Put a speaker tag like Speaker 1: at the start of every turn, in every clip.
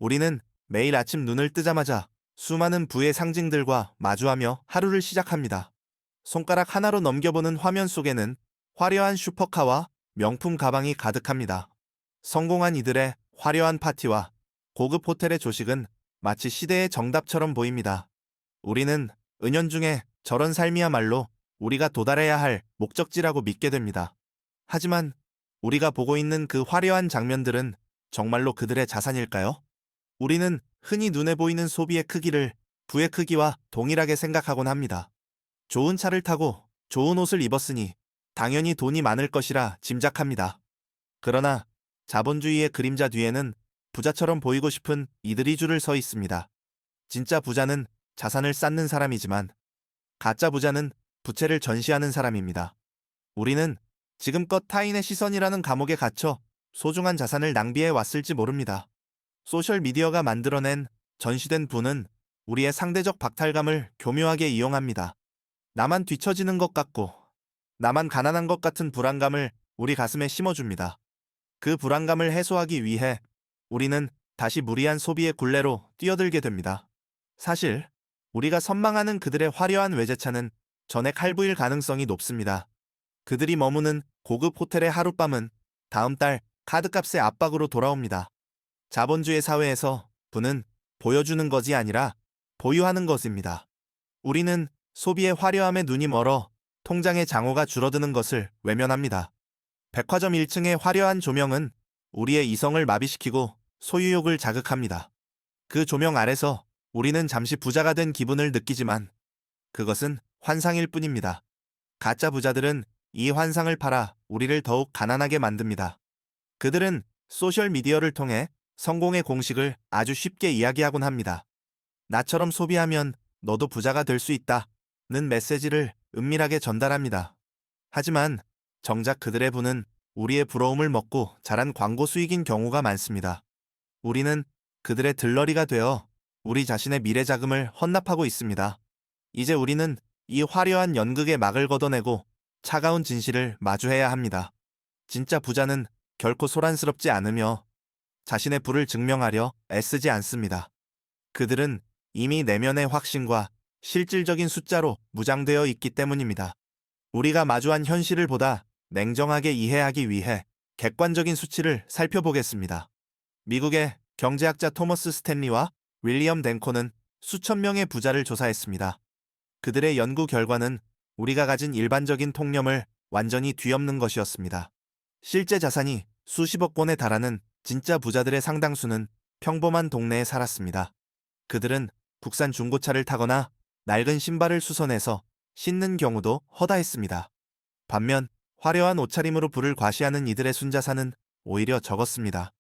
Speaker 1: 우리는 매일 아침 눈을 뜨자마자 수많은 부의 상징들과 마주하며 하루를 시작합니다. 손가락 하나로 넘겨보는 화면 속에는 화려한 슈퍼카와 명품 가방이 가득합니다. 성공한 이들의 화려한 파티와 고급 호텔의 조식은 마치 시대의 정답처럼 보입니다. 우리는 은연중에 저런 삶이야말로 우리가 도달해야 할 목적지라고 믿게 됩니다. 하지만 우리가 보고 있는 그 화려한 장면들은 정말로 그들의 자산일까요? 우리는 흔히 눈에 보이는 소비의 크기를 부의 크기와 동일하게 생각하곤 합니다. 좋은 차를 타고 좋은 옷을 입었으니 당연히 돈이 많을 것이라 짐작합니다. 그러나 자본주의의 그림자 뒤에는 부자처럼 보이고 싶은 이들이 줄을 서 있습니다. 진짜 부자는 자산을 쌓는 사람이지만 가짜 부자는 부채를 전시하는 사람입니다. 우리는 지금껏 타인의 시선이라는 감옥에 갇혀 소중한 자산을 낭비해 왔을지 모릅니다. 소셜미디어가 만들어낸 전시된 부는 우리의 상대적 박탈감을 교묘하게 이용합니다. 나만 뒤처지는 것 같고, 나만 가난한 것 같은 불안감을 우리 가슴에 심어줍니다. 그 불안감을 해소하기 위해 우리는 다시 무리한 소비의 굴레로 뛰어들게 됩니다. 사실, 우리가 선망하는 그들의 화려한 외제차는 전액 할부일 가능성이 높습니다. 그들이 머무는 고급 호텔의 하룻밤은 다음 달 카드값의 압박으로 돌아옵니다. 자본주의 사회에서 부는 보여주는 것이 아니라 보유하는 것입니다. 우리는 소비의 화려함에 눈이 멀어 통장의 장호가 줄어드는 것을 외면합니다. 백화점 1층의 화려한 조명은 우리의 이성을 마비시키고 소유욕을 자극합니다. 그 조명 아래서 우리는 잠시 부자가 된 기분을 느끼지만 그것은 환상일 뿐입니다. 가짜 부자들은 이 환상을 팔아 우리를 더욱 가난하게 만듭니다. 그들은 소셜미디어를 통해 성공의 공식을 아주 쉽게 이야기하곤 합니다. 나처럼 소비하면 너도 부자가 될 수 있다는 메시지를 은밀하게 전달합니다. 하지만 정작 그들의 부는 우리의 부러움을 먹고 자란 광고 수익인 경우가 많습니다. 우리는 그들의 들러리가 되어 우리 자신의 미래 자금을 헌납하고 있습니다. 이제 우리는 이 화려한 연극의 막을 걷어내고 차가운 진실을 마주해야 합니다. 진짜 부자는 결코 소란스럽지 않으며 자신의 부를 증명하려 애쓰지 않습니다. 그들은 이미 내면의 확신과 실질적인 숫자로 무장되어 있기 때문입니다. 우리가 마주한 현실을 보다 냉정하게 이해하기 위해 객관적인 수치를 살펴보겠습니다. 미국의 경제학자 토머스 스탠리와 윌리엄 댕코는 수천 명의 부자를 조사했습니다. 그들의 연구 결과는 우리가 가진 일반적인 통념을 완전히 뒤엎는 것이었습니다. 실제 자산이 수십억 원에 달하는 진짜 부자들의 상당수는 평범한 동네에 살았습니다. 그들은 국산 중고차를 타거나 낡은 신발을 수선해서 신는 경우도 허다했습니다. 반면 화려한 옷차림으로 부를 과시하는 이들의 순자산은 오히려 적었습니다.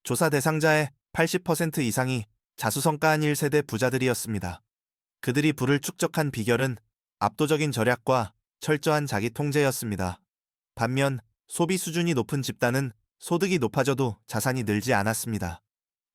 Speaker 1: 조사 대상자의 80% 이상이 자수성가한 1세대 부자들이었습니다. 그들이 부를 축적한 비결은 압도적인 절약과 철저한 자기 통제였습니다. 반면 소비 수준이 높은 집단은 소득이 높아져도 자산이 늘지 않았습니다.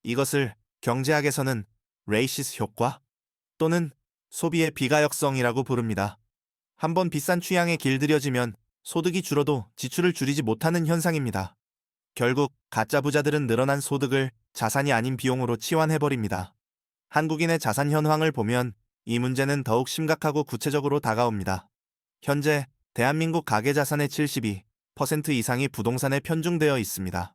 Speaker 1: 이것을 경제학에서는 레이시스 효과 또는 소비의 비가역성이라고 부릅니다. 한번 비싼 취향에 길들여지면 소득이 줄어도 지출을 줄이지 못하는 현상입니다. 결국 가짜 부자들은 늘어난 소득을 자산이 아닌 비용으로 치환해버립니다. 한국인의 자산 현황을 보면 이 문제는 더욱 심각하고 구체적으로 다가옵니다. 현재 대한민국 가계자산의 72% 이상이 부동산에 편중되어 있습니다.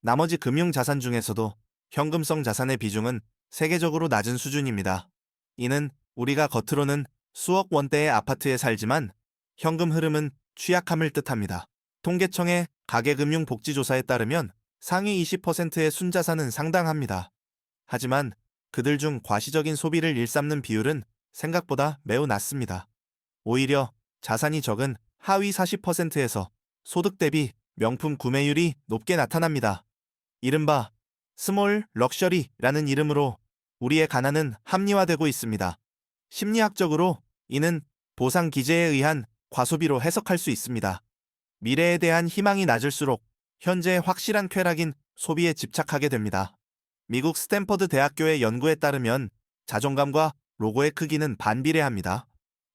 Speaker 1: 나머지 금융자산 중에서도 현금성 자산의 비중은 세계적으로 낮은 수준입니다. 이는 우리가 겉으로는 수억 원대의 아파트에 살지만 현금 흐름은 취약함을 뜻합니다. 통계청의 가계금융복지조사에 따르면 상위 20%의 순자산은 상당합니다. 하지만 그들 중 과시적인 소비를 일삼는 비율은 생각보다 매우 낮습니다. 오히려 자산이 적은 하위 40%에서 소득 대비 명품 구매율이 높게 나타납니다. 이른바 스몰 럭셔리라는 이름으로 우리의 가난은 합리화되고 있습니다. 심리학적으로 이는 보상 기제에 의한 과소비로 해석할 수 있습니다. 미래에 대한 희망이 낮을수록 현재의 확실한 쾌락인 소비에 집착하게 됩니다. 미국 스탠퍼드 대학교의 연구에 따르면 자존감과 로고의 크기는 반비례합니다.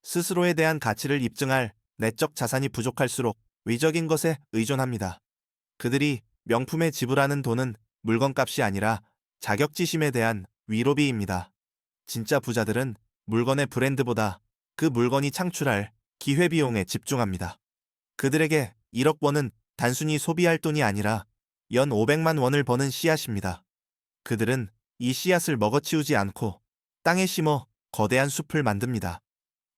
Speaker 1: 스스로에 대한 가치를 입증할 내적 자산이 부족할수록 외적인 것에 의존합니다. 그들이 명품에 지불하는 돈은 물건값이 아니라 자격지심에 대한 위로비입니다. 진짜 부자들은 물건의 브랜드보다 그 물건이 창출할 기회비용에 집중합니다. 그들에게 1억 원은 단순히 소비할 돈이 아니라 연 500만 원을 버는 씨앗입니다. 그들은 이 씨앗을 먹어치우지 않고 땅에 심어 거대한 숲을 만듭니다.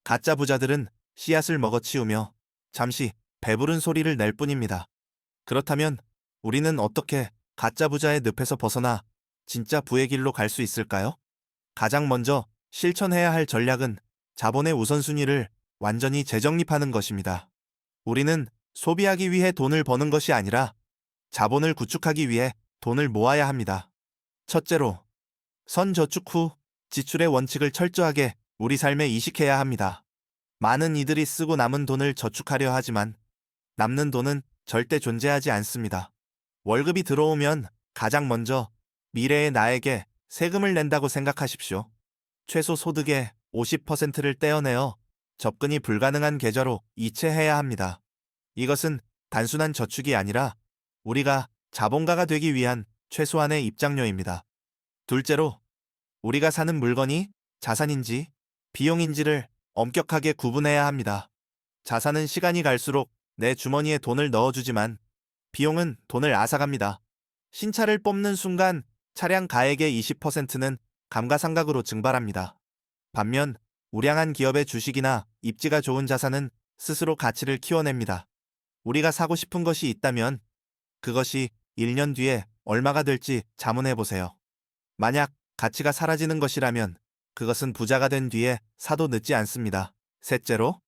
Speaker 1: 가짜 부자들은 씨앗을 먹어치우며 잠시 배부른 소리를 낼 뿐입니다. 그렇다면 우리는 어떻게 가짜 부자의 늪에서 벗어나 진짜 부의 길로 갈 수 있을까요? 가장 먼저 실천해야 할 전략은 자본의 우선순위를 완전히 재정립하는 것입니다. 우리는 소비하기 위해 돈을 버는 것이 아니라 자본을 구축하기 위해 돈을 모아야 합니다. 첫째로, 선저축 후 지출의 원칙을 철저하게 우리 삶에 이식해야 합니다. 많은 이들이 쓰고 남은 돈을 저축하려 하지만 남는 돈은 절대 존재하지 않습니다. 월급이 들어오면 가장 먼저 미래의 나에게 세금을 낸다고 생각하십시오. 최소 소득의 50%를 떼어내어 접근이 불가능한 계좌로 이체해야 합니다. 이것은 단순한 저축이 아니라 우리가 자본가가 되기 위한 최소한의 입장료입니다. 둘째로, 우리가 사는 물건이 자산인지 비용인지를 엄격하게 구분해야 합니다. 자산은 시간이 갈수록 내 주머니에 돈을 넣어주지만 비용은 돈을 앗아갑니다. 신차를 뽑는 순간 차량 가액의 20%는 감가상각으로 증발합니다. 반면 우량한 기업의 주식이나 입지가 좋은 자산은 스스로 가치를 키워냅니다. 우리가 사고 싶은 것이 있다면 그것이 1년 뒤에 얼마가 될지 자문해보세요. 만약 가치가 사라지는 것이라면 그것은 부자가 된 뒤에 사도 늦지 않습니다. 셋째로,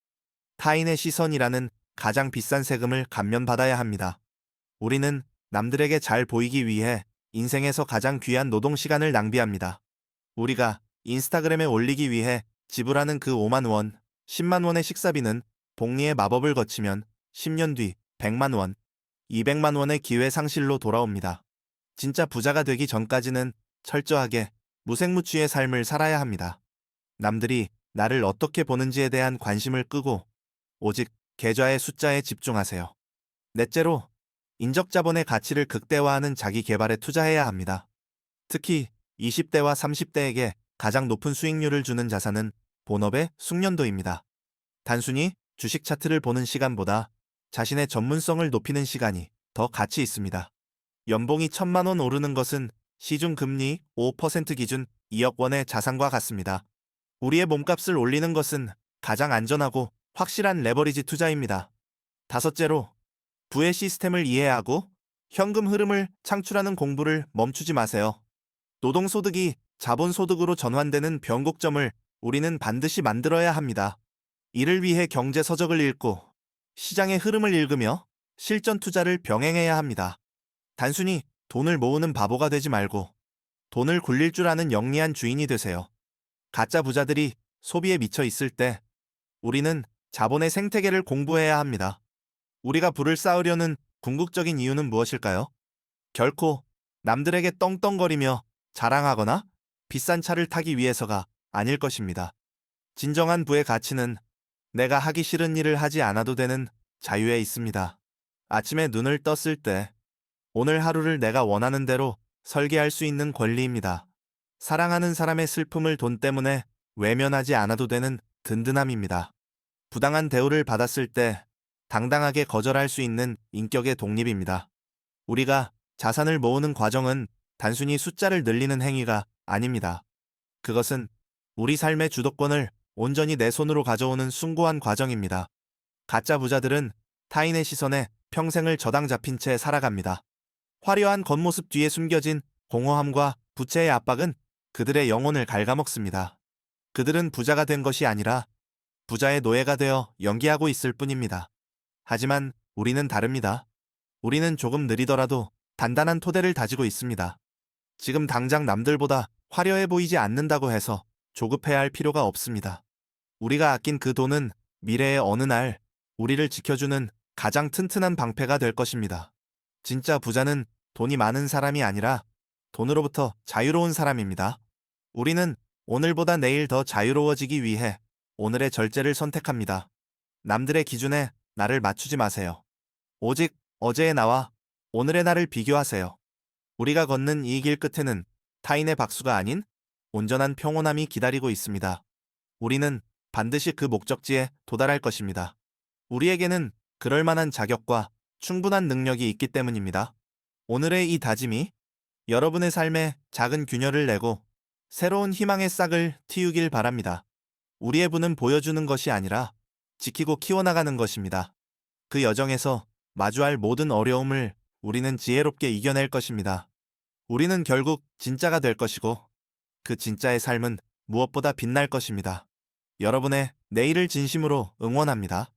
Speaker 1: 타인의 시선이라는 가장 비싼 세금을 감면받아야 합니다. 우리는 남들에게 잘 보이기 위해 인생에서 가장 귀한 노동 시간을 낭비합니다. 우리가 인스타그램에 올리기 위해 지불하는 그 5만 원, 10만 원의 식사비는 복리의 마법을 거치면 10년 뒤 100만 원, 200만 원의 기회 상실로 돌아옵니다. 진짜 부자가 되기 전까지는 철저하게 무색무취의 삶을 살아야 합니다. 남들이 나를 어떻게 보는지에 대한 관심을 끄고 오직 계좌의 숫자에 집중하세요. 넷째로, 인적자본의 가치를 극대화하는 자기 개발에 투자해야 합니다. 특히 20대와 30대에게 가장 높은 수익률을 주는 자산은 본업의 숙련도입니다. 단순히 주식 차트를 보는 시간보다 자신의 전문성을 높이는 시간이 더 가치 있습니다. 연봉이 1,000만 원 오르는 것은 시중금리 5% 기준 2억 원의 자산과 같습니다. 우리의 몸값을 올리는 것은 가장 안전하고 확실한 레버리지 투자입니다. 다섯째로, 부의 시스템을 이해하고 현금 흐름을 창출하는 공부를 멈추지 마세요. 노동소득이 자본소득으로 전환되는 변곡점을 우리는 반드시 만들어야 합니다. 이를 위해 경제서적을 읽고 시장의 흐름을 읽으며 실전 투자를 병행해야 합니다. 단순히 돈을 모으는 바보가 되지 말고 돈을 굴릴 줄 아는 영리한 주인이 되세요. 가짜 부자들이 소비에 미쳐 있을 때 우리는 자본의 생태계를 공부해야 합니다. 우리가 부를 쌓으려는 궁극적인 이유는 무엇일까요? 결코 남들에게 떵떵거리며 자랑하거나 비싼 차를 타기 위해서가 아닐 것입니다. 진정한 부의 가치는 내가 하기 싫은 일을 하지 않아도 되는 자유에 있습니다. 아침에 눈을 떴을 때 오늘 하루를 내가 원하는 대로 설계할 수 있는 권리입니다. 사랑하는 사람의 슬픔을 돈 때문에 외면하지 않아도 되는 든든함입니다. 부당한 대우를 받았을 때 당당하게 거절할 수 있는 인격의 독립입니다. 우리가 자산을 모으는 과정은 단순히 숫자를 늘리는 행위가 아닙니다. 그것은 우리 삶의 주도권을 온전히 내 손으로 가져오는 숭고한 과정입니다. 가짜 부자들은 타인의 시선에 평생을 저당 잡힌 채 살아갑니다. 화려한 겉모습 뒤에 숨겨진 공허함과 부채의 압박은 그들의 영혼을 갉아먹습니다. 그들은 부자가 된 것이 아니라 부자의 노예가 되어 연기하고 있을 뿐입니다. 하지만 우리는 다릅니다. 우리는 조금 느리더라도 단단한 토대를 다지고 있습니다. 지금 당장 남들보다 화려해 보이지 않는다고 해서 조급해야 할 필요가 없습니다. 우리가 아낀 그 돈은 미래의 어느 날 우리를 지켜주는 가장 튼튼한 방패가 될 것입니다. 진짜 부자는 돈이 많은 사람이 아니라 돈으로부터 자유로운 사람입니다. 우리는 오늘보다 내일 더 자유로워지기 위해 오늘의 절제를 선택합니다. 남들의 기준에 나를 맞추지 마세요. 오직 어제의 나와 오늘의 나를 비교하세요. 우리가 걷는 이 길 끝에는 타인의 박수가 아닌 온전한 평온함이 기다리고 있습니다. 우리는 반드시 그 목적지에 도달할 것입니다. 우리에게는 그럴 만한 자격과 충분한 능력이 있기 때문입니다. 오늘의 이 다짐이 여러분의 삶에 작은 균열을 내고 새로운 희망의 싹을 틔우길 바랍니다. 우리의 부는 보여주는 것이 아니라 지키고 키워나가는 것입니다. 그 여정에서 마주할 모든 어려움을 우리는 지혜롭게 이겨낼 것입니다. 우리는 결국 진짜가 될 것이고 그 진짜의 삶은 무엇보다 빛날 것입니다. 여러분의 내일을 진심으로 응원합니다.